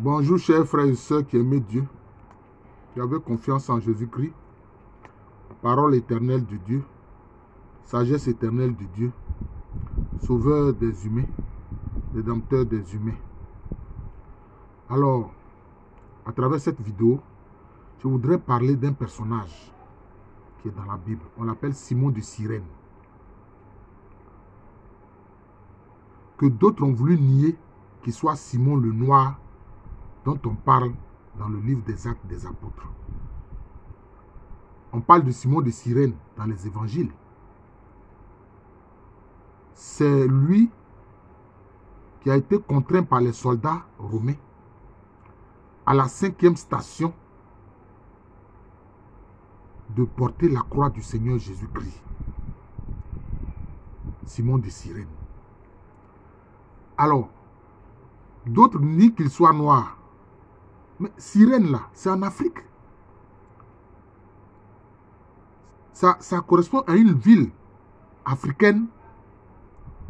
Bonjour chers frères et sœurs qui aimaient Dieu, qui avaient confiance en Jésus-Christ, parole éternelle de Dieu, sagesse éternelle de Dieu, sauveur des humains, rédempteur des humains. Alors, à travers cette vidéo, je voudrais parler d'un personnage qui est dans la Bible. On l'appelle Simon de Cyrène. Que d'autres ont voulu nier qu'il soit Simon le Noir dont on parle dans le livre des Actes des Apôtres. On parle de Simon de Cyrène dans les évangiles. C'est lui qui a été contraint par les soldats romains à la 5e station de porter la croix du Seigneur Jésus-Christ. Simon de Cyrène. Alors, d'autres nient qu'il soit noir. Mais Cyrène là, c'est en Afrique. Ça correspond à une ville africaine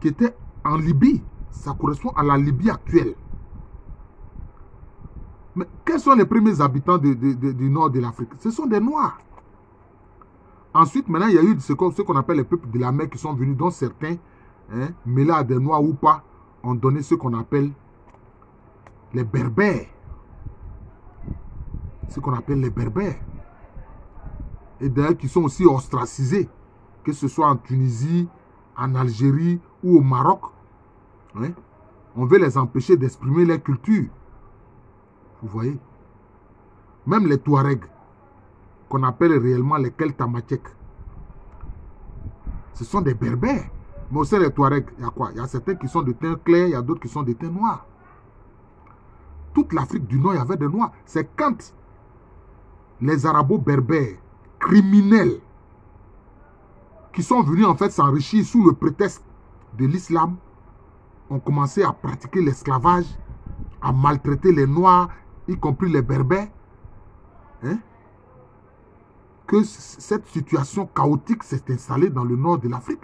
qui était en Libye. Ça correspond à la Libye actuelle. Mais quels sont les premiers habitants du nord de l'Afrique? Ce sont des Noirs. Ensuite, maintenant, il y a eu ce qu'on appelle les peuples de la mer qui sont venus, dont certains, mêlés à des Noirs ou pas, ont donné ce qu'on appelle les Berbères. Ce qu'on appelle les Berbères. Et d'ailleurs, qui sont aussi ostracisés, que ce soit en Tunisie, en Algérie ou au Maroc. On veut les empêcher d'exprimer leur culture. Vous voyez? Même les Touaregs, qu'on appelle réellement les Keltamachèques, ce sont des Berbères. Mais aussi les Touaregs, il y a quoi? Il y a certains qui sont de teint clair, il y a d'autres qui sont de teint noir. Toute l'Afrique du Nord, il y avait des Noirs. C'est quand les Arabo-Berbères, criminels, qui sont venus en fait s'enrichir sous le prétexte de l'islam, ont commencé à pratiquer l'esclavage, à maltraiter les Noirs, y compris les Berbères, que cette situation chaotique s'est installée dans le nord de l'Afrique.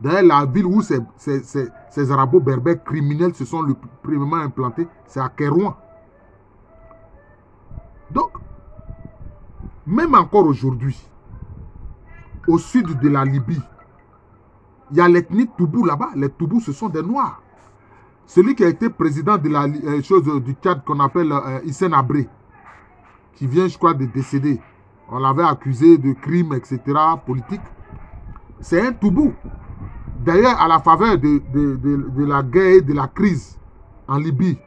D'ailleurs, la ville où ces Arabo-Berbères criminels se sont le premièrement implantés, c'est à Kérouan. Donc, même encore aujourd'hui, au sud de la Libye, il y a l'ethnie Toubou là-bas. Les Toubous, ce sont des Noirs. Celui qui a été président de la chose du Tchad qu'on appelle Hissène Habré, qui vient, je crois, de décéder. On l'avait accusé de crimes, etc., politiques. C'est un Toubou. D'ailleurs, à la faveur de la guerre et de la crise en Libye,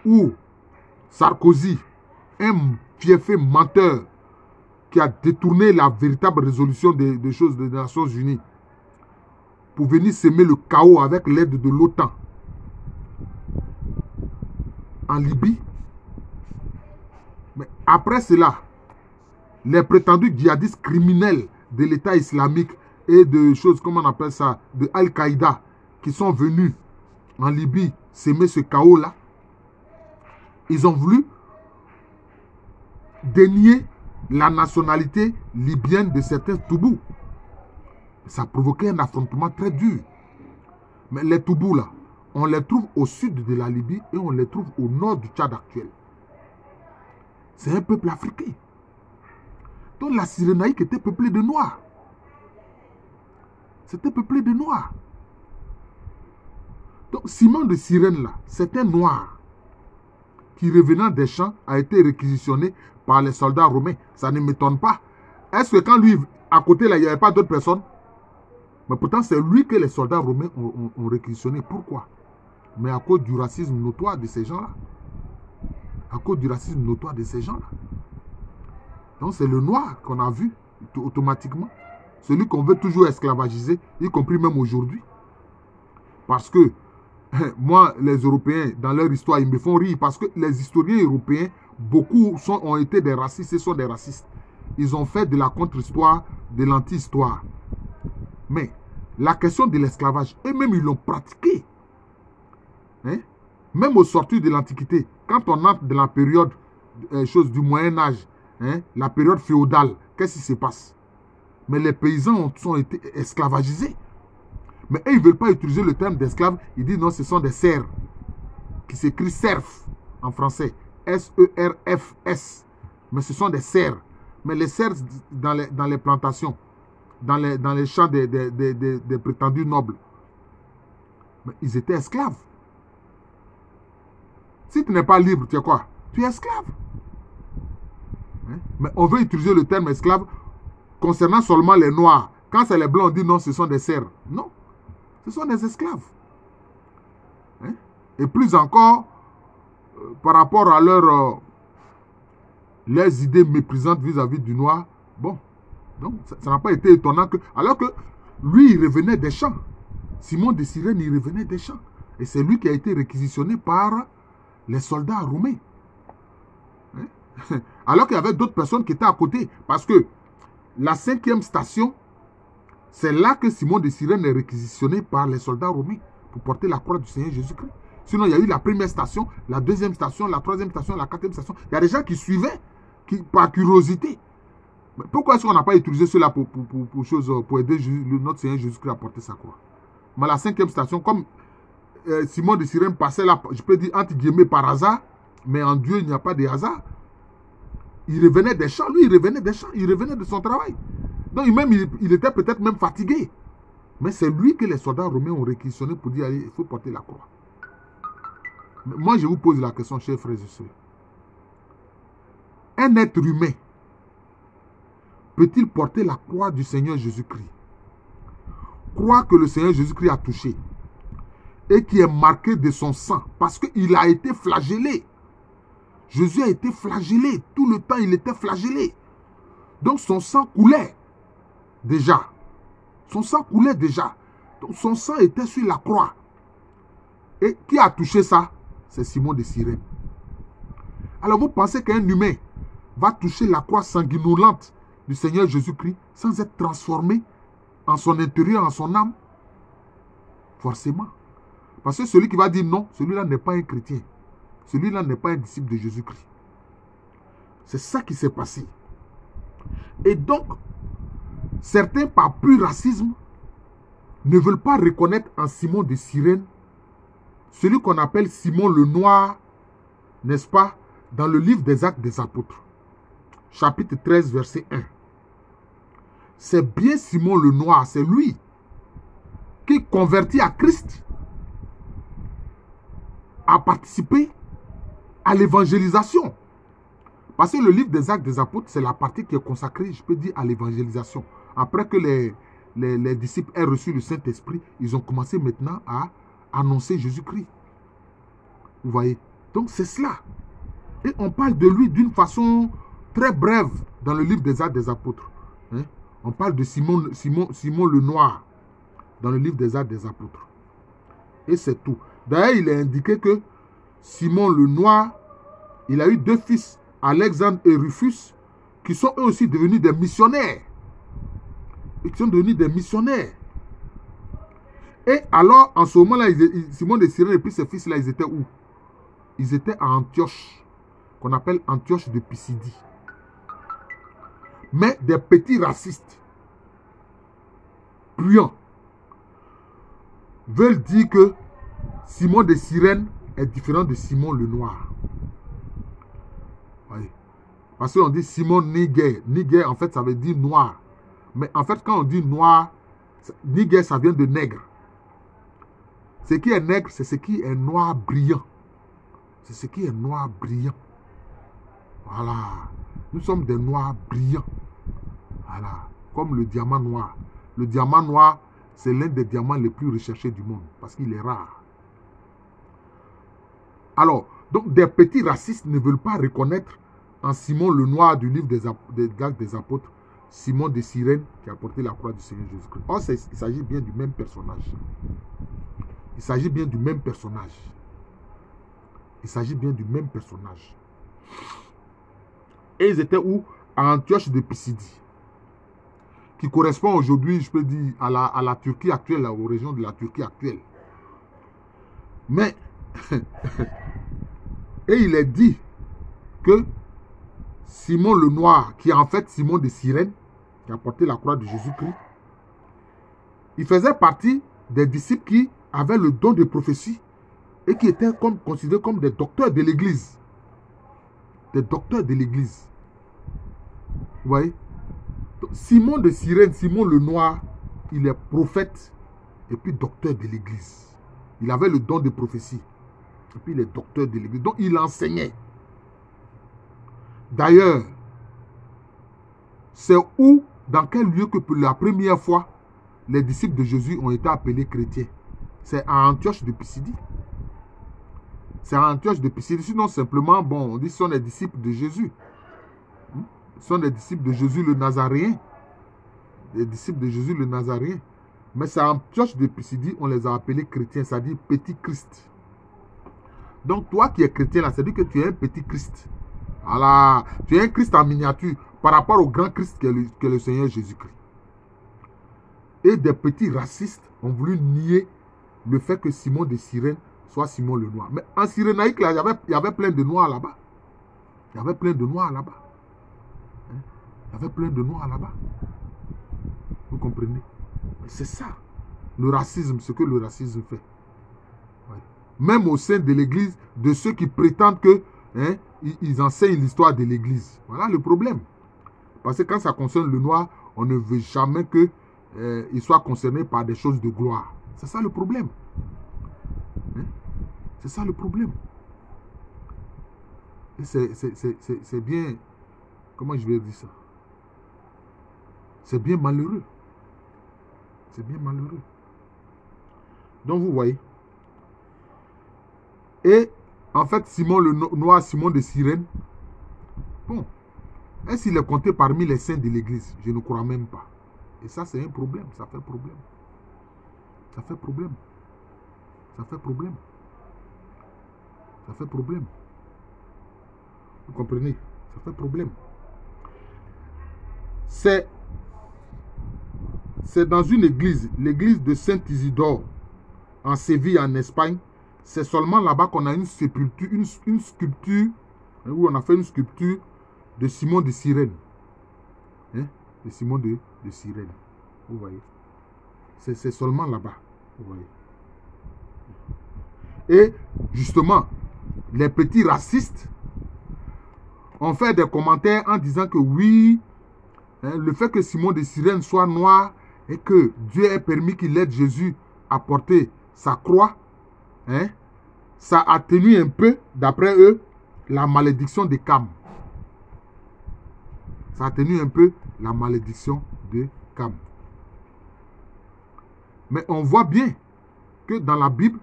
où Sarkozy, un fiefé menteur, qui a détourné la véritable résolution des choses des Nations Unies pour venir semer le chaos avec l'aide de l'OTAN en Libye. Mais après cela, les prétendus djihadistes criminels de l'État islamique et de choses, comment on appelle ça, de Al-Qaïda, qui sont venus en Libye semer ce chaos-là, ils ont voulu dénier la nationalité libyenne de certains Toubous. Ça a provoqué un affrontement très dur. Mais les Toubous là, on les trouve au sud de la Libye et on les trouve au nord du Tchad actuel. C'est un peuple africain. Donc la Cyrénaïque était peuplée de Noirs. C'était peuplé de Noirs. Donc Simon de Cyrène là, c'est un Noir qui, revenant des champs, a été réquisitionné par les soldats romains. Ça ne m'étonne pas. Est-ce que quand lui, à côté là, il n'y avait pas d'autres personnes? Mais pourtant, c'est lui que les soldats romains ont réquisitionné. Pourquoi? Mais à cause du racisme notoire de ces gens-là. À cause du racisme notoire de ces gens-là. Donc c'est le Noir qu'on a vu automatiquement. Celui qu'on veut toujours esclavagiser, y compris même aujourd'hui. Parce que moi, les Européens, dans leur histoire, ils me font rire. Parce que les historiens européens, beaucoup ont été des racistes et sont des racistes. Ils ont fait de la contre-histoire, de l'anti-histoire. Mais la question de l'esclavage, eux-mêmes, ils l'ont pratiqué. Même au sortir de l'Antiquité, quand on entre dans la période du Moyen-Âge, la période féodale, qu'est-ce qui se passe? Mais les paysans ont été esclavagisés. Mais eux, ils ne veulent pas utiliser le terme d'esclaves. Ils disent non, ce sont des serfs. qui s'écrit cerf en français. S-E-R-F-S. Mais ce sont des cerfs. Mais les cerfs dans les plantations, dans les champs des prétendus nobles, mais ils étaient esclaves. Si tu n'es pas libre, tu es quoi? Tu es esclave. Hein? Mais on veut utiliser le terme esclave concernant seulement les noirs. Quand c'est les blancs, on dit non, ce sont des serfs. Non, ce sont des esclaves. Hein? Et plus encore, par rapport à leurs idées méprisantes vis-à-vis du noir, bon, donc ça n'a pas été étonnant que... Alors que lui, il revenait des champs. Simon de Cyrène, il revenait des champs. Et c'est lui qui a été réquisitionné par les soldats romains. Hein? Alors qu'il y avait d'autres personnes qui étaient à côté. Parce que la 5e station, c'est là que Simon de Cyrène est réquisitionné par les soldats romains pour porter la croix du Seigneur Jésus-Christ. Sinon, il y a eu la 1re station, la 2e station, la 3e station, la 4e station. Il y a des gens qui suivaient par curiosité. Mais pourquoi est-ce qu'on n'a pas utilisé cela pour aider notre Seigneur Jésus-Christ à porter sa croix? Mais la 5e station, comme Simon de Cyrène passait là, je peux dire entre guillemets par hasard, mais en Dieu, il n'y a pas de hasard. Il revenait des champs, lui, il revenait des champs, il revenait de son travail. Donc, il était peut-être même fatigué. Mais c'est lui que les soldats romains ont réquisitionné pour dire, allez, il faut porter la croix. Mais moi, je vous pose la question, chers frères et sœurs. Un être humain peut-il porter la croix du Seigneur Jésus-Christ? Croix que le Seigneur Jésus-Christ a touchée et qui est marquée de son sang parce qu'il a été flagellé. Jésus a été flagellé. Tout le temps, il était flagellé. Donc, son sang coulait déjà. Son sang coulait déjà. Donc, son sang était sur la croix. Et qui a touché ça? C'est Simon de Cyrène. Alors, vous pensez qu'un humain va toucher la croix sanguinolente du Seigneur Jésus-Christ sans être transformé en son intérieur, en son âme? Forcément. Parce que celui qui va dire non, celui-là n'est pas un chrétien. Celui-là n'est pas un disciple de Jésus-Christ. C'est ça qui s'est passé. Et donc, certains, par pur racisme, ne veulent pas reconnaître en Simon de Cyrène celui qu'on appelle Simon le Noir, n'est-ce pas, dans le livre des Actes des Apôtres, chapitre 13, verset 1. C'est bien Simon le Noir, c'est lui qui, converti à Christ, a participé à l'évangélisation. Parce que le livre des Actes des Apôtres, c'est la partie qui est consacrée, je peux dire, à l'évangélisation. Après que les disciples aient reçu le Saint-Esprit, ils ont commencé maintenant à annoncer Jésus-Christ. Vous voyez? Donc c'est cela. Et on parle de lui d'une façon très brève dans le livre des Actes des Apôtres. Hein? On parle de Simon le Noir dans le livre des Actes des Apôtres. Et c'est tout. D'ailleurs, il est indiqué que Simon le Noir, il a eu 2 fils, Alexandre et Rufus, qui sont eux aussi devenus des missionnaires. Ils sont devenus des missionnaires. Et alors, en ce moment-là, Simon de Cyrène et puis ses fils-là, ils étaient où? Ils étaient à Antioche, qu'on appelle Antioche de Pisidie. Mais des petits racistes, puants, veulent dire que Simon de Cyrène est différent de Simon le Noir. Oui. Parce qu'on dit Simon Niger. Niger, en fait, ça veut dire noir. Mais en fait, quand on dit noir, Niger, ça vient de nègre. Ce qui est nègre, c'est ce qui est noir brillant. C'est ce qui est noir brillant. Voilà. Nous sommes des noirs brillants. Voilà. Comme le diamant noir. Le diamant noir, c'est l'un des diamants les plus recherchés du monde. Parce qu'il est rare. Alors, donc des petits racistes ne veulent pas reconnaître en Simon le Noir du livre des Actes des Apôtres, Simon de Cyrène qui a porté la croix du Seigneur Jésus-Christ. Or, il s'agit bien du même personnage. Il s'agit bien du même personnage. Il s'agit bien du même personnage. Et ils étaient où? À Antioche de Pisidie. Qui correspond aujourd'hui, je peux dire, à la Turquie actuelle, aux régions de la Turquie actuelle. Mais, et il est dit que Simon le Noir, qui est en fait Simon de Cyrène, qui a porté la croix de Jésus-Christ, il faisait partie des disciples qui avaient le don de prophétie et qui étaient considérés comme des docteurs de l'église. Des docteurs de l'église. Vous voyez? Simon de Cyrène, Simon le Noir, il est prophète et puis docteur de l'église. Il avait le don de prophétie. Et puis il est docteur de l'église. Donc il enseignait. D'ailleurs, c'est où, dans quel lieu que pour la première fois, les disciples de Jésus ont été appelés chrétiens? C'est à Antioche de Pisidie. C'est à Antioche de Pisidie. Sinon, simplement, bon, on dit que ce sont les disciples de Jésus. Ce sont les disciples de Jésus le Nazaréen. Les disciples de Jésus le Nazaréen. Mais c'est à Antioche de Pisidie, on les a appelés chrétiens, c'est-à-dire petit Christ. Donc, toi qui es chrétien, là, c'est-à-dire que tu es un petit Christ. Voilà. Tu es un Christ en miniature par rapport au grand Christ que le Seigneur Jésus-Christ. Et des petits racistes ont voulu nier le fait que Simon de Cyrène soit Simon le Noir. Mais en Cyrénaïque, là, il y avait plein de Noirs là-bas. Il y avait plein de Noirs là-bas. Hein? Il y avait plein de Noirs là-bas. Vous comprenez? C'est ça, le racisme, ce que le racisme fait. Ouais. Même au sein de l'église, de ceux qui prétendent que ils enseignent l'histoire de l'église. Voilà le problème. Parce que quand ça concerne le noir, on ne veut jamais qu'il soit concerné par des choses de gloire. C'est ça le problème. Hein? C'est ça le problème. Et c'est bien... Comment je vais dire ça? C'est bien malheureux. C'est bien malheureux. Donc vous voyez. Et en fait, Simon le Noir, Simon de Cyrène, bon, est-ce qu'il est compté parmi les saints de l'église? Je ne crois même pas. Et ça, c'est un problème. Ça fait problème. Ça fait problème. Ça fait problème. Ça fait problème. Vous comprenez? Ça fait problème. C'est dans une église, l'église de Saint-Isidore, en Séville, en Espagne. C'est seulement là-bas qu'on a une sculpture, une sculpture, où on a fait une sculpture de Simon de Cyrène. Hein? De Simon de Cyrène. Vous voyez? C'est seulement là-bas. Vous voyez? Et justement, les petits racistes ont fait des commentaires en disant que oui, le fait que Simon de Cyrène soit noir et que Dieu ait permis qu'il aide Jésus à porter sa croix, hein, ça atténue un peu, d'après eux, la malédiction de Cam. Ça atténue un peu la malédiction de Cam. Mais on voit bien que dans la Bible,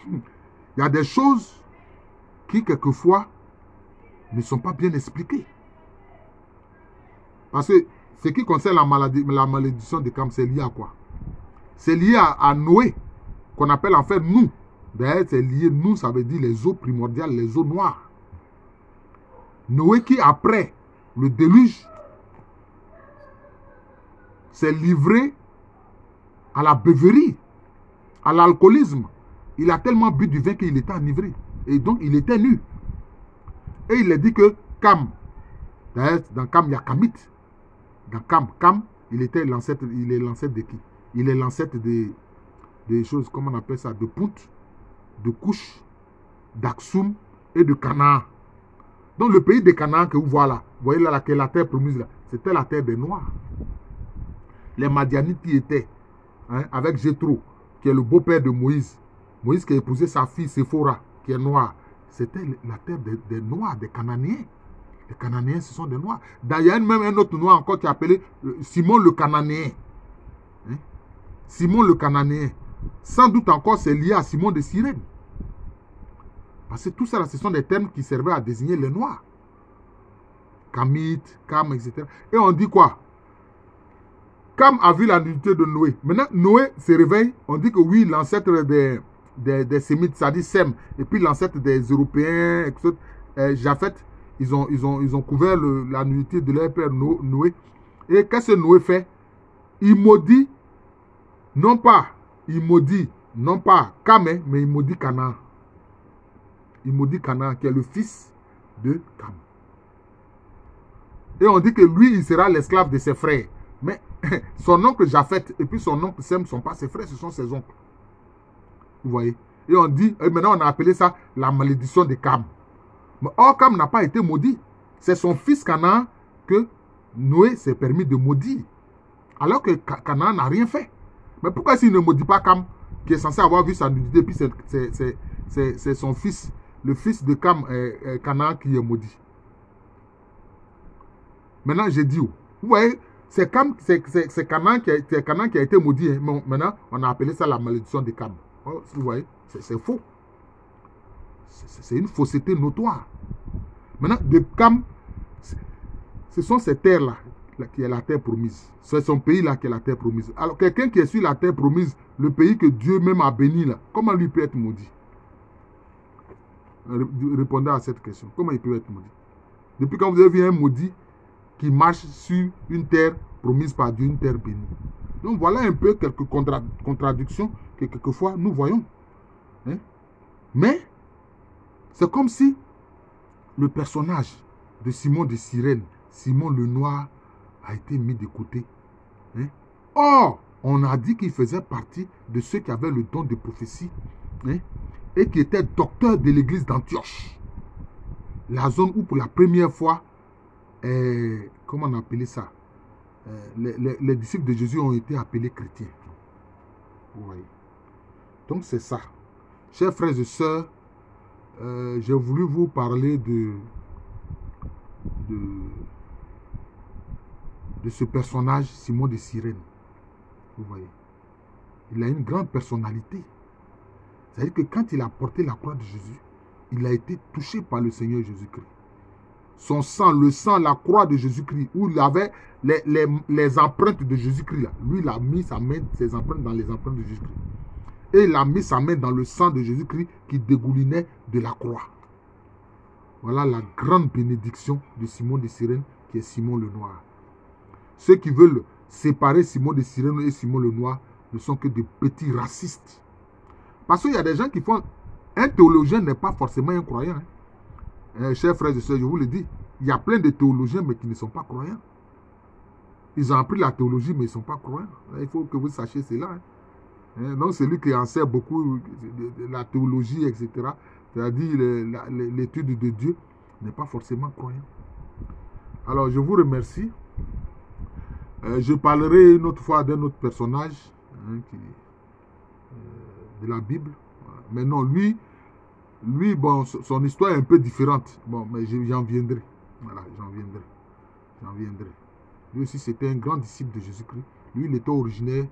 il y a des choses qui, quelquefois, ne sont pas bien expliquées. Parce que ce qui concerne la malédiction de Cam, c'est lié à quoi? C'est lié à Noé, qu'on appelle en fait nous. D'ailleurs, c'est lié, nous, ça veut dire les eaux primordiales, les eaux noires. Noé qui, après le déluge, s'est livré à la beuverie, à l'alcoolisme. Il a tellement bu du vin qu'il était enivré. Et donc, il était nu. Et il a dit que Cam, d'ailleurs, dans Cam, il y a Camit. Dans Cam, il est l'ancêtre de qui? Il est l'ancêtre des choses, comment on appelle ça? De Punt, de Couche, d'Aksum et de Canaan. Donc le pays de Canaan que vous voyez là, que la terre promise là, c'était la terre des Noirs. Les Madianites qui étaient, hein, avec Jéthro, qui est le beau-père de Moïse. Moïse qui a épousé sa fille Séphora, qui est noire. C'était la terre des Noirs, des Cananéens. Les Cananéens, ce sont des Noirs. D'ailleurs, même un autre Noir encore qui est appelé Simon le Cananéen. Hein? Simon le Cananéen. Sans doute encore, c'est lié à Simon de Cyrène. Parce que tout ça, ce sont des termes qui servaient à désigner les Noirs. Camit, Cam, etc. Et on dit quoi? Cam a vu la nudité de Noé. Maintenant, Noé se réveille. On dit que oui, l'ancêtre des Sémites, c'est-à-dire Sem, et puis l'ancêtre des Européens, etc., Japheth, ils ont couvert la nudité de leur père Noé. Et qu'est-ce que Noé fait? Il maudit, non pas Cam, mais il maudit Canaan. Il maudit Canaan, qui est le fils de Cam. Et on dit que lui, il sera l'esclave de ses frères. Mais son oncle Japheth et puis son oncle Sem ne sont pas ses frères, ce sont ses oncles. Vous voyez? Et on dit, et maintenant on a appelé ça la malédiction de Cam. Mais or, Cam n'a pas été maudit. C'est son fils Canaan que Noé s'est permis de maudire. Alors que Canaan n'a rien fait. Mais pourquoi s'il ne maudit pas Cam, qui est censé avoir vu sa nudité, puis c'est son fils, le fils de Cam, Canaan, qui est maudit. Maintenant, j'ai dit où? Vous voyez, c'est Canaan qui a été maudit. Hein. Mais maintenant, on a appelé ça la malédiction de Cam. Oh, vous voyez, c'est faux. C'est une fausseté notoire. Maintenant, de Cam, ce sont ces terres-là qui est la terre promise. C'est son pays-là qui est la terre promise. Alors, quelqu'un qui est sur la terre promise, le pays que Dieu même a béni, là, comment lui peut être maudit? Répondez à cette question. Comment il peut être maudit? Depuis quand vous avez vu un maudit qui marche sur une terre promise par Dieu, une terre bénie? Donc, voilà un peu quelques contradictions que quelquefois nous voyons. Hein? Mais, c'est comme si le personnage de Simon de Cyrène, Simon le Noir, a été mis de côté. Hein? Or, on a dit qu'il faisait partie de ceux qui avaient le don de prophétie, hein? Et qui étaient docteurs de l'église d'Antioche. La zone où pour la première fois, comment on a appelé ça? Les disciples de Jésus ont été appelés chrétiens. Vous voyez. Donc c'est ça. Chers frères et sœurs, j'ai voulu vous parler de ce personnage, Simon de Cyrène. Vous voyez. Il a une grande personnalité. C'est-à-dire que quand il a porté la croix de Jésus, il a été touché par le Seigneur Jésus-Christ. Son sang, le sang, la croix de Jésus-Christ, où il avait les empreintes de Jésus-Christ. Lui, il a mis sa main, ses empreintes dans les empreintes de Jésus-Christ. Et il a mis sa main dans le sang de Jésus-Christ qui dégoulinait de la croix. Voilà la grande bénédiction de Simon de Cyrène, qui est Simon le Noir. Ceux qui veulent séparer Simon de Cyrène et Simon le Noir ne sont que des petits racistes. Parce qu'il y a des gens qui font... Un théologien n'est pas forcément un croyant. Hein. Chers frères et sœurs, je vous le dis, il y a plein de théologiens, mais qui ne sont pas croyants. Ils ont appris la théologie, mais ils ne sont pas croyants. Il faut que vous sachiez cela. Hein. Donc, celui qui enseigne beaucoup de la théologie, etc., c'est-à-dire l'étude de Dieu, n'est pas forcément croyant. Alors, je vous remercie. Je parlerai une autre fois d'un autre personnage, hein, de la Bible. Mais non, lui, bon, son histoire est un peu différente. Bon, mais j'en viendrai. Voilà, j'en viendrai. Lui aussi, c'était un grand disciple de Jésus-Christ. Lui, il était originaire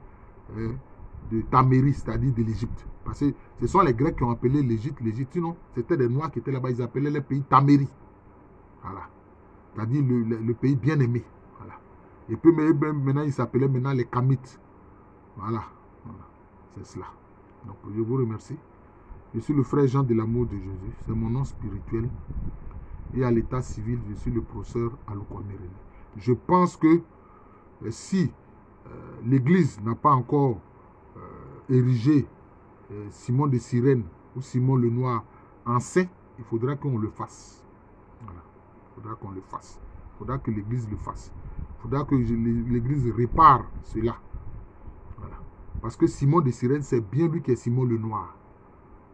de Tamérie, c'est-à-dire de l'Égypte. Parce que ce sont les Grecs qui ont appelé l'Égypte. Sinon, c'était des Noirs qui étaient là-bas. Ils appelaient le pays Tamérie. Voilà. C'est-à-dire le pays bien-aimé. Voilà. Et puis maintenant, ils s'appelaient les Kamites. Voilà. C'est cela. Donc, je vous remercie. Je suis le frère Jean de l'amour de Jésus. C'est mon nom spirituel. Et à l'état civil, je suis le professeur Alukwamere. Je pense que si l'Église n'a pas encore érigé Simon de Cyrène ou Simon le Noir en saint, il faudra qu'on le fasse. Voilà. Il faudra qu'on le fasse. Il faudra que l'Église le fasse. Il faudra que l'Église répare cela. Voilà. Parce que Simon de Cyrène, c'est bien lui qui est Simon le Noir.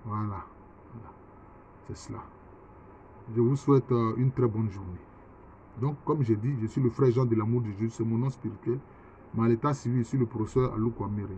Voilà. C'est cela. Je vous souhaite une très bonne journée. Donc, comme j'ai dit, je suis le frère Jean de l'amour de Jésus. C'est mon nom spirituel. Mais à l'état civil, je suis le professeur Alukwamere.